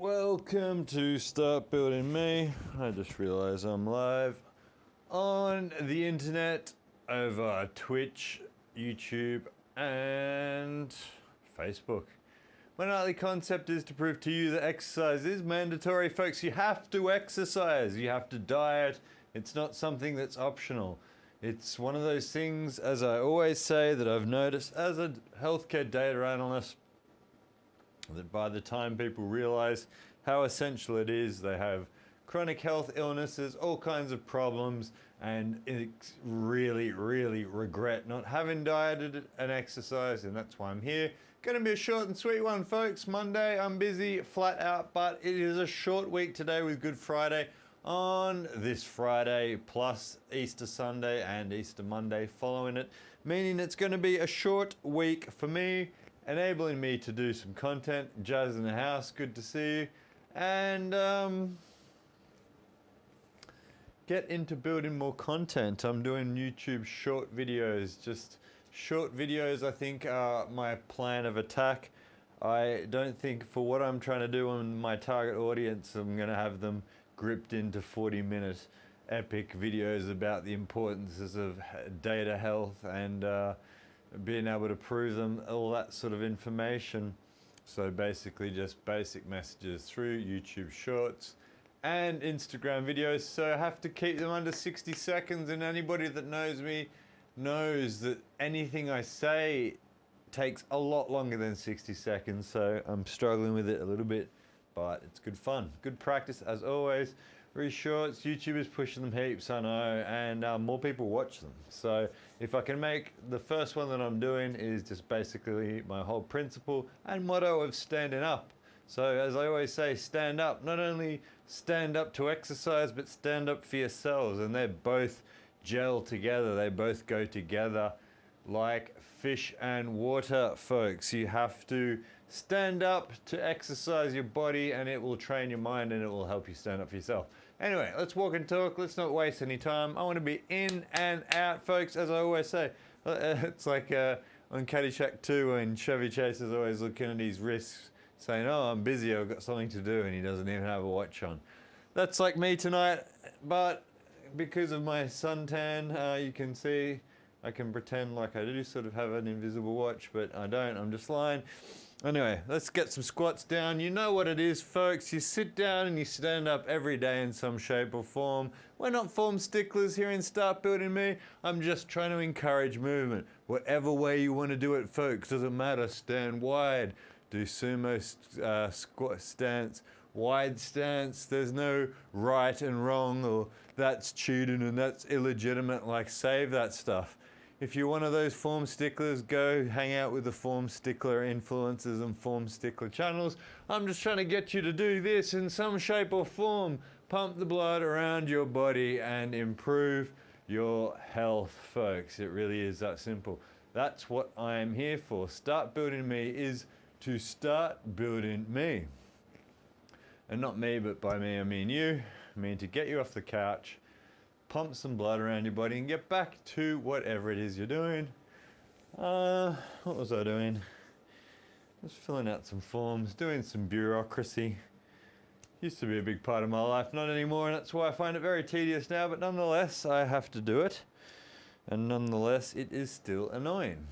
Welcome to Start Building Me. I just realized I'm live on the internet over Twitch, YouTube, and Facebook. My nightly concept is to prove to you that exercise is mandatory, folks. You have to exercise, you have to diet. It's not something that's optional. It's one of those things, as I always say, that I've noticed as a healthcare data analyst, that by the time people realize how essential it is, they have chronic health illnesses, all kinds of problems, and really regret not having dieted and exercised, and that's why I'm here. Going to be a short and sweet one, folks. Monday, I'm busy, flat out, but it is a short week today with Good Friday on this Friday, plus Easter Sunday and Easter Monday following it, meaning it's going to be a short week for me, enabling me to do some content. Jazz in the house, good to see you. And get into building more content. I'm doing YouTube short videos. Just short videos, I think, are my plan of attack. I don't think for what I'm trying to do on my target audience, I'm going to have them gripped into 40-minute epic videos about the importances of data health and being able to prove them, all that sort of information. So basically just basic messages through YouTube Shorts and Instagram videos. So I have to keep them under 60 seconds, and anybody that knows me knows that anything I say takes a lot longer than 60 seconds. So I'm struggling with it a little bit, but it's good fun. Good practice as always. Really shorts, YouTube is pushing them heaps, I know, and more people watch them. So if I can make the first one that I'm doing is just basically my whole principle and motto of standing up. So as I always say, stand up. Not only stand up to exercise, but stand up for yourselves. And they're both gel together. They both go together like fish and water, folks. You have to stand up to exercise your body, and it will train your mind, and it will help you stand up for yourself. Anyway, let's walk and talk. Let's not waste any time. I want to be in and out, folks, as I always say. It's like on Caddyshack 2 when Chevy Chase is always looking at his wrists saying, oh, I'm busy, I've got something to do, and he doesn't even have a watch on. That's like me tonight, but because of my suntan, you can see I can pretend like I do sort of have an invisible watch, but I don't. I'm just lying. Anyway, let's get some squats down. You know what it is, folks. You sit down and you stand up every day in some shape or form. We're not form sticklers here in Start Building Me. I'm just trying to encourage movement. Whatever way you want to do it, folks, doesn't matter. Stand wide. Do sumo squat stance, wide stance. There's no right and wrong, or that's cheating and that's illegitimate. Like, save that stuff. If you're one of those form sticklers, go hang out with the form stickler influencers and form stickler channels. I'm just trying to get you to do this in some shape or form. Pump the blood around your body and improve your health, folks. It really is that simple. That's what I am here for. Start Building Me is to start building me. And not me, but by me I mean you. I mean to get you off the couch, pump some blood around your body, and get back to whatever it is you're doing. What was I doing? Just filling out some forms, doing some bureaucracy. Used to be a big part of my life, not anymore, and that's why I find it very tedious now, but nonetheless, I have to do it. And nonetheless, it is still annoying.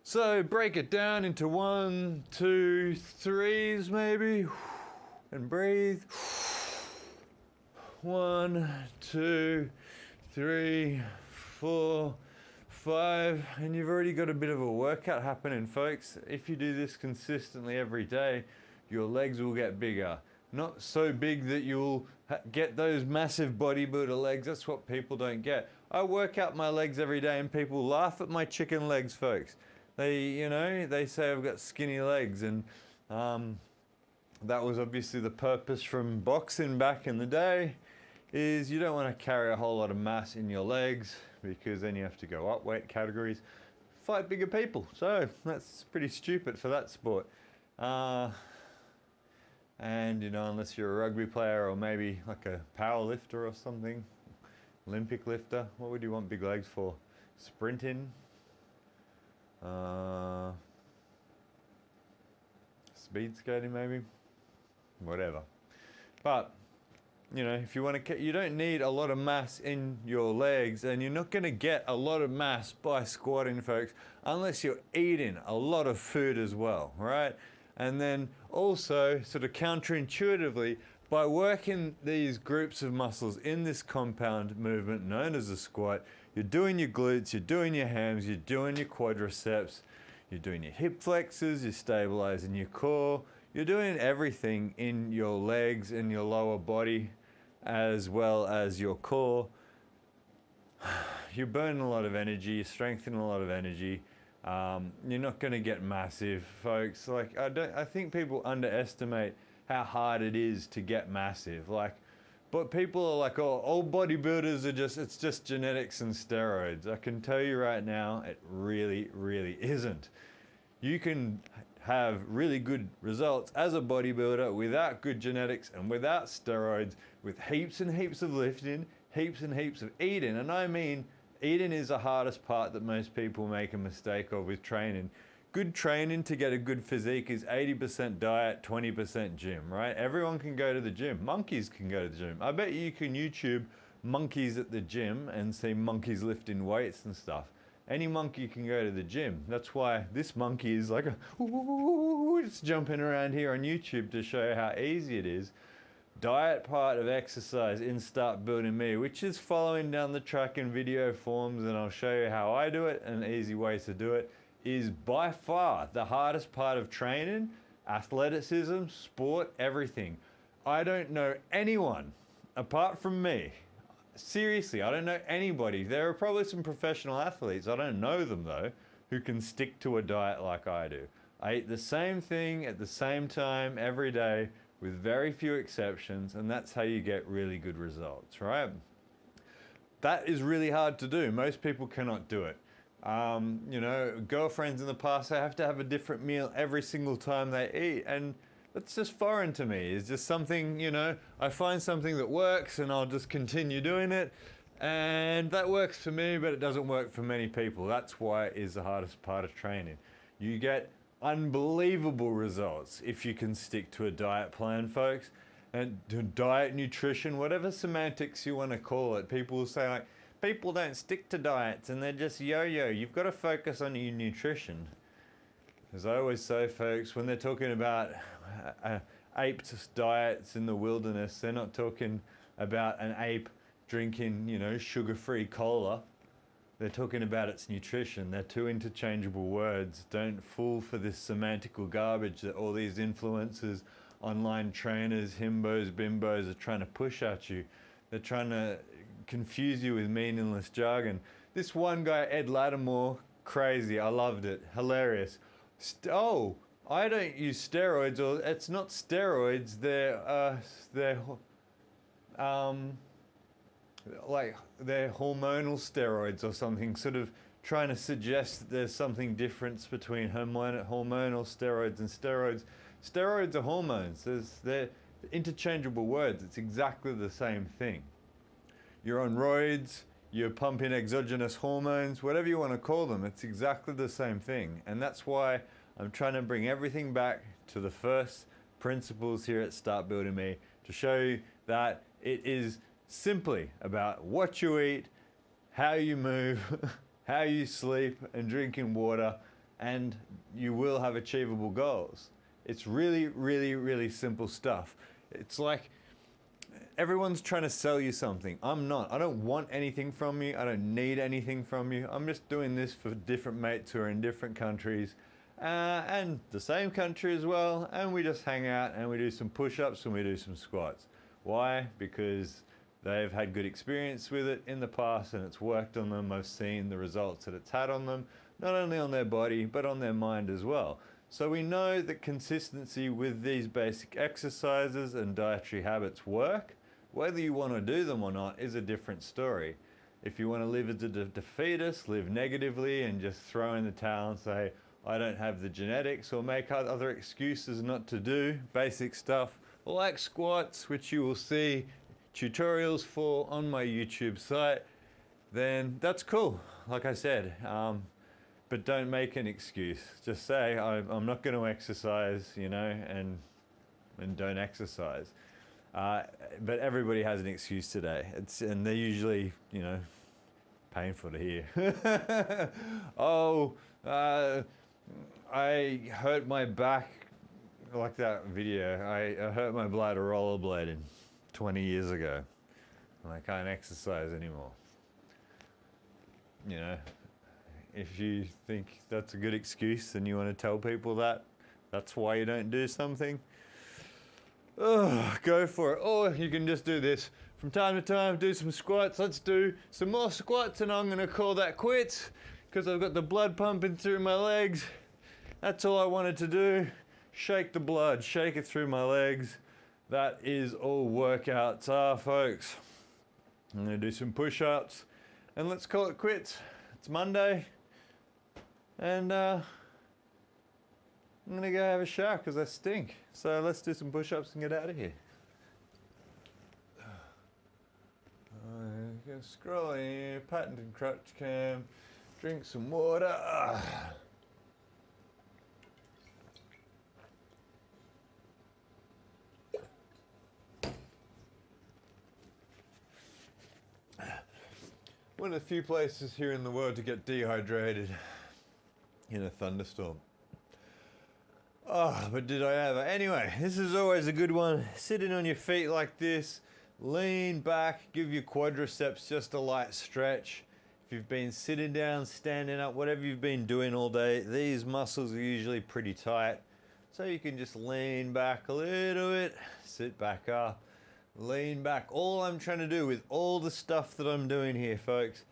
So break it down into 1, 2, 3s maybe, and breathe. 1, 2, 3, 4, 5, and you've already got a bit of a workout happening, folks. If you do this consistently every day, your legs will get bigger. Not so big that you'll get those massive bodybuilder legs. That's what people don't get. I work out my legs every day, and people laugh at my chicken legs, folks. They say I've got skinny legs, and that was obviously the purpose from boxing back in the day. Is you don't want to carry a whole lot of mass in your legs, because then you have to go up weight categories, fight bigger people. So that's pretty stupid for that sport. And unless you're a rugby player or maybe like a power lifter or something, Olympic lifter, what would you want big legs for? Sprinting, speed skating maybe. whatever. But you know, if you want to, you don't need a lot of mass in your legs, and you're not going to get a lot of mass by squatting, folks, unless you're eating a lot of food as well, right? And then also, sort of counterintuitively, by working these groups of muscles in this compound movement known as a squat, you're doing your glutes, you're doing your hams, you're doing your quadriceps, you're doing your hip flexors, you're stabilizing your core, you're doing everything in your legs and your lower body, as well as your core. You're burning a lot of energy, you're strengthening a lot of energy. You're not going to get massive, folks. Like, I think people underestimate how hard it is to get massive. Like, but people are like, oh, all bodybuilders are it's just genetics and steroids. I can tell you right now, it really, really isn't. You can have really good results as a bodybuilder without good genetics and without steroids, with heaps and heaps of lifting, heaps and heaps of eating. And I mean, eating is the hardest part that most people make a mistake of with training. Good training to get a good physique is 80% diet, 20% gym, right? Everyone can go to the gym. Monkeys can go to the gym. I bet you can YouTube monkeys at the gym and see monkeys lifting weights and stuff. Any monkey can go to the gym. That's why this monkey is like, just jumping around here on YouTube to show you how easy it is. Diet part of exercise in Start Building Me, which is following down the track in video forms, and I'll show you how I do it, and an easy way to do it, is by far the hardest part of training, athleticism, sport, everything. I don't know anyone, apart from me, seriously, I don't know anybody. There are probably some professional athletes, I don't know them though, who can stick to a diet like I do. I eat the same thing at the same time every day with very few exceptions, and that's how you get really good results, right? That is really hard to do. Most people cannot do it. You know, girlfriends in the past, they have to have a different meal every single time they eat, and that's just foreign to me. It's just something, you know, I find something that works and I'll just continue doing it. And that works for me, but it doesn't work for many people. That's why it is the hardest part of training. You get unbelievable results if you can stick to a diet plan, folks. And diet, nutrition, whatever semantics you want to call it. People will say, like, people don't stick to diets and they're just yo-yo. You've got to focus on your nutrition. As I always say, folks, when they're talking about aped diets in the wilderness, they're not talking about an ape drinking, you know, sugar-free cola. They're talking about its nutrition. They're two interchangeable words. Don't fall for this semantical garbage that all these influencers, online trainers, himbos, bimbos are trying to push at you. They're trying to confuse you with meaningless jargon. This one guy, Ed Lattimore, crazy. I loved it. Hilarious. Oh, I don't use steroids, or it's not steroids. They're hormonal steroids or something. Sort of trying to suggest that there's something difference between hormonal steroids and steroids. Steroids are hormones. They're interchangeable words. It's exactly the same thing. You're on roids. You're pumping exogenous hormones, whatever you want to call them, it's exactly the same thing. And that's why I'm trying to bring everything back to the first principles here at Start Building Me, to show you that it is simply about what you eat, how you move, how you sleep, and drinking water, and you will have achievable goals. It's really, really, really simple stuff. It's like, everyone's trying to sell you something. I'm not. I don't want anything from you. I don't need anything from you. I'm just doing this for different mates who are in different countries and the same country as well. And we just hang out and we do some push-ups and we do some squats. Why? Because they've had good experience with it in the past and it's worked on them. I've seen the results that it's had on them, not only on their body, but on their mind as well. So we know that consistency with these basic exercises and dietary habits work. Whether you want to do them or not is a different story. If you want to live as a defeatist, live negatively and just throw in the towel and say, I don't have the genetics, or make other excuses not to do basic stuff like squats, which you will see tutorials for on my YouTube site, then that's cool, like I said. But don't make an excuse. Just say, I'm not going to exercise, you know, and and don't exercise. But everybody has an excuse today. And they're usually, painful to hear. Oh, I hurt my back, like that video. I hurt my bladder rollerblading 20 years ago, and I can't exercise anymore. If you think that's a good excuse and you want to tell people that's why you don't do something, go for it. Or you can just do this. From time to time, do some squats. Let's do some more squats, and I'm going to call that quits because I've got the blood pumping through my legs. That's all I wanted to do. Shake the blood, shake it through my legs. That is all workouts are, folks. I'm going to do some push-ups, and let's call it quits. It's Monday, and I'm going to go have a shower because I stink. So let's do some push-ups and get out of here. Scrolling, patent and crutch cam, drink some water. One of the few places here in the world to get dehydrated in a thunderstorm. Oh, but did I ever? Anyway, this is always a good one. Sitting on your feet like this, lean back, give your quadriceps just a light stretch. If you've been sitting down, standing up, whatever you've been doing all day, these muscles are usually pretty tight. So you can just lean back a little bit, sit back up, lean back. All I'm trying to do with all the stuff that I'm doing here, folks,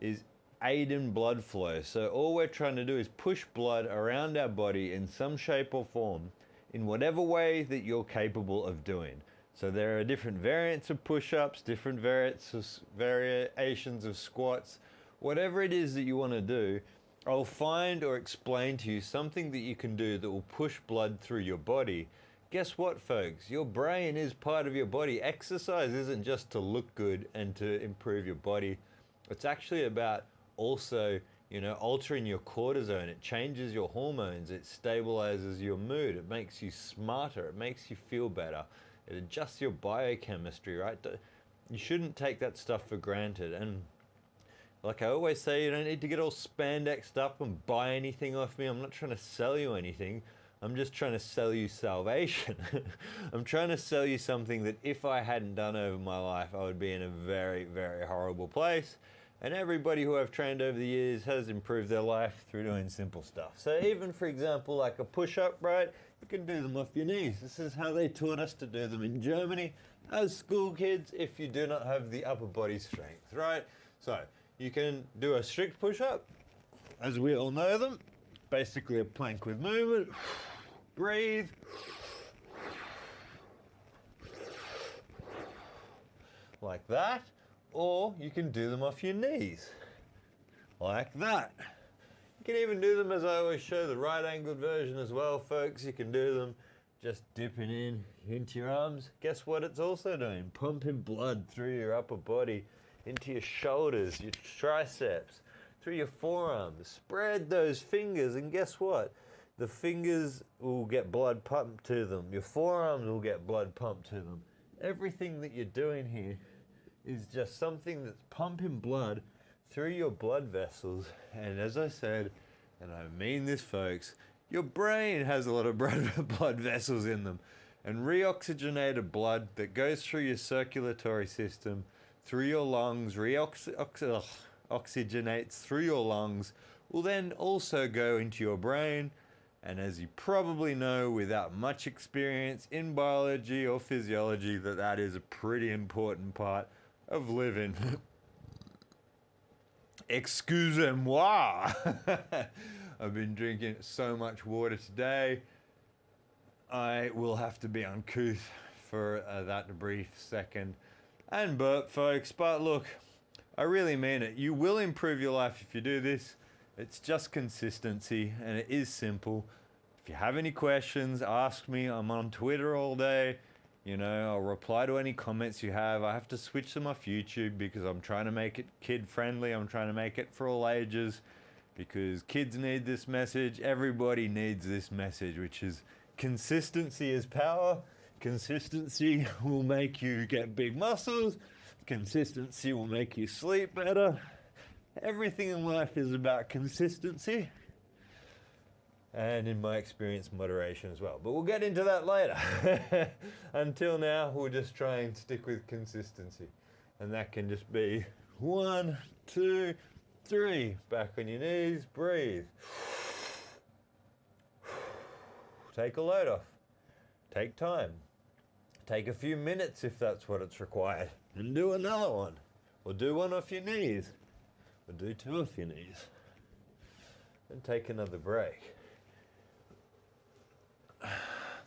is aid in blood flow. So all we're trying to do is push blood around our body in some shape or form, in whatever way that you're capable of doing. So there are different variants of push-ups, different variations of squats. Whatever it is that you want to do, I'll find or explain to you something that you can do that will push blood through your body. Guess what, folks? Your brain is part of your body. Exercise isn't just to look good and to improve your body. It's actually about also, altering your cortisone. It changes your hormones. It stabilizes your mood. It makes you smarter. It makes you feel better. It adjusts your biochemistry, right? You shouldn't take that stuff for granted. And like I always say, you don't need to get all spandexed up and buy anything off me. I'm not trying to sell you anything. I'm just trying to sell you salvation. I'm trying to sell you something that if I hadn't done over my life, I would be in a very, very horrible place. And everybody who I've trained over the years has improved their life through doing simple stuff. So even, for example, like a push-up, right? You can do them off your knees. This is how they taught us to do them in Germany as school kids if you do not have the upper body strength, right? So you can do a strict push-up, as we all know them. Basically a plank with movement. Breathe. Like that. Or you can do them off your knees, like that. You can even do them, as I always show, the right angled version as well, folks. You can do them just dipping in into your arms. Guess what it's also doing? Pumping blood through your upper body, into your shoulders, your triceps, through your forearms. Spread those fingers, and guess what? The fingers will get blood pumped to them. Your forearms will get blood pumped to them. Everything that you're doing here is just something that's pumping blood through your blood vessels. And as I said, and I mean this, folks, your brain has a lot of blood vessels in them. And reoxygenated blood that goes through your circulatory system, through your lungs, oxygenates through your lungs, will then also go into your brain. And as you probably know, without much experience in biology or physiology, that is a pretty important part of living. Excusez-moi. I've been drinking so much water today. I will have to be uncouth for that brief second and burp, folks. But look, I really mean it. You will improve your life if you do this. It's just consistency, and it is simple. If you have any questions, ask me. I'm on Twitter all day. I'll reply to any comments you have. I have to switch them off YouTube because I'm trying to make it kid-friendly. I'm trying to make it for all ages because kids need this message. Everybody needs this message, which is consistency is power. Consistency will make you get big muscles. Consistency will make you sleep better. Everything in life is about consistency. And in my experience, moderation as well. But we'll get into that later. Until now, we'll just try and stick with consistency. And that can just be 1, 2, 3. Back on your knees, breathe. Take a load off. Take time. Take a few minutes if that's what it's required. And do another one. Or do one off your knees. Or do 2 off your knees. And take another break.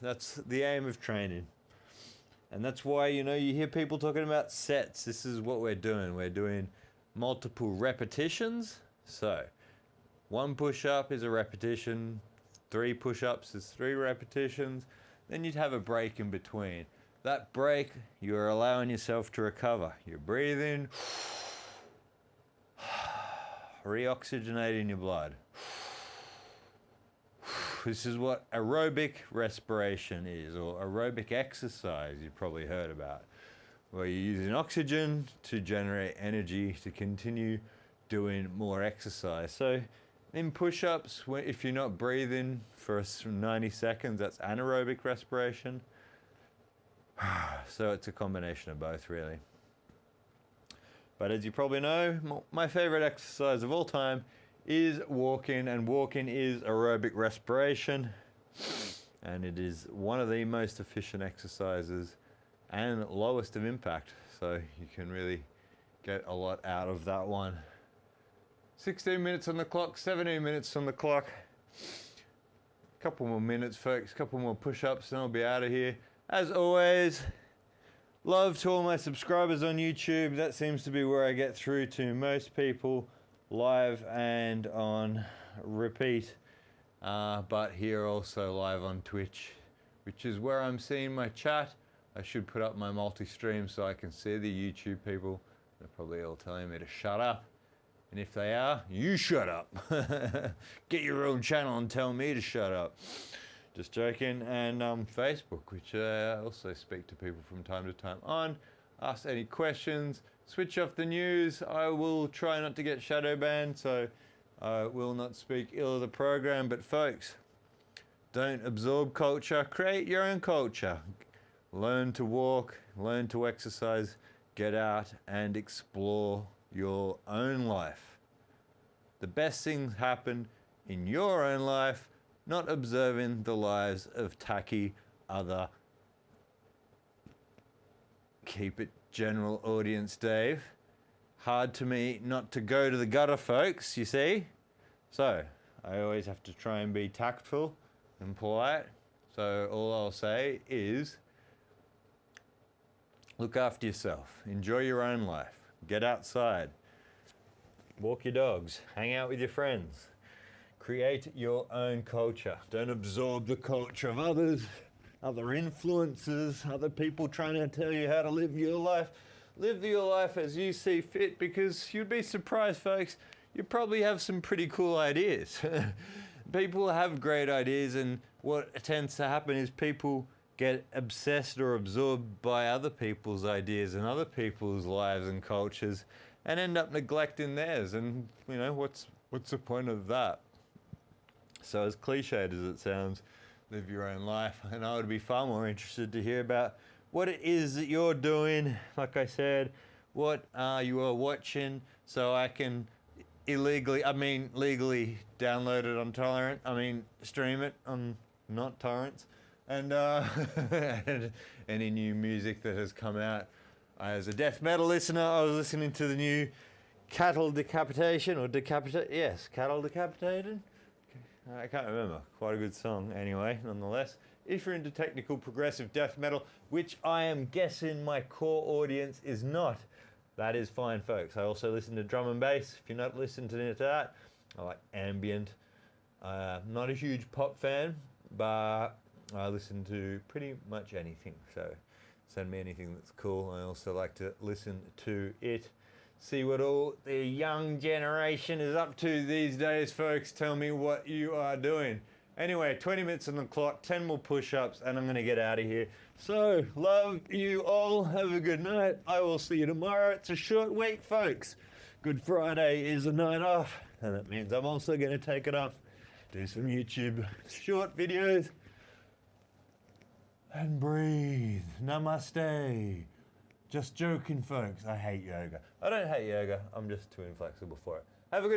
That's the aim of training. And that's why, you hear people talking about sets. This is what we're doing. We're doing multiple repetitions. So 1 push-up is a repetition. 3 push-ups is 3 repetitions. Then you'd have a break in between. That break, you're allowing yourself to recover. You're breathing, reoxygenating your blood. This is what aerobic respiration is, or aerobic exercise you've probably heard about, where you're using oxygen to generate energy to continue doing more exercise. So in push-ups, if you're not breathing for 90 seconds, that's anaerobic respiration. So it's a combination of both, really. But as you probably know, my favorite exercise of all time is walking, and walking is aerobic respiration, and it is one of the most efficient exercises and lowest of impact, so you can really get a lot out of that one. 16 minutes on the clock, 17 minutes on the clock. Couple more minutes, folks, couple more push-ups, and I'll be out of here. As always, love to all my subscribers on YouTube. That seems to be where I get through to most people, live and on repeat, but here also live on Twitch, which is where I'm seeing my chat. I should put up my multi-stream so I can see the YouTube people. They're probably all telling me to shut up. And if they are, you shut up. Get your own channel and tell me to shut up. Just joking. And Facebook, which I also speak to people from time to time on. Ask any questions. Switch off the news. I will try not to get shadow banned, so I will not speak ill of the program. But folks, don't absorb culture. Create your own culture. Learn to walk. Learn to exercise. Get out and explore your own life. The best things happen in your own life, not observing the lives of tacky other, keep it general audience Dave. Hard to me not to go to the gutter, folks, you see? So I always have to try and be tactful and polite. So all I'll say is look after yourself. Enjoy your own life. Get outside, walk your dogs, hang out with your friends, create your own culture. Don't absorb the culture of others, other influences, other people trying to tell you how to live your life. Live your life as you see fit, because you'd be surprised, folks, you probably have some pretty cool ideas. People have great ideas, and what tends to happen is people get obsessed or absorbed by other people's ideas and other people's lives and cultures, and end up neglecting theirs. And what's the point of that? So as cliched as it sounds, live your own life. And I would be far more interested to hear about what it is that you're doing. Like I said, what you are watching, so I can legally download it on torrent. Stream it on not torrents. And and any new music that has come out. As a death metal listener, I was listening to the new Cattle Decapitation, or Cattle Decapitated? I can't remember. Quite a good song anyway, nonetheless. If you're into technical progressive death metal, which I am guessing my core audience is not, that is fine, folks. I also listen to drum and bass. If you're not listening to that, I like ambient. Not a huge pop fan, but I listen to pretty much anything, so send me anything that's cool. I also like to listen to it, see what all the young generation is up to these days, folks. Tell me what you are doing. Anyway, 20 minutes on the clock, 10 more push-ups, and I'm gonna get out of here. So, love you all. Have a good night. I will see you tomorrow. It's a short week, folks. Good Friday is a night off, and that means I'm also gonna take it off, do some YouTube short videos, and breathe. Namaste. Just joking, folks. I hate yoga. I don't hate yoga. I'm just too inflexible for it. Have a good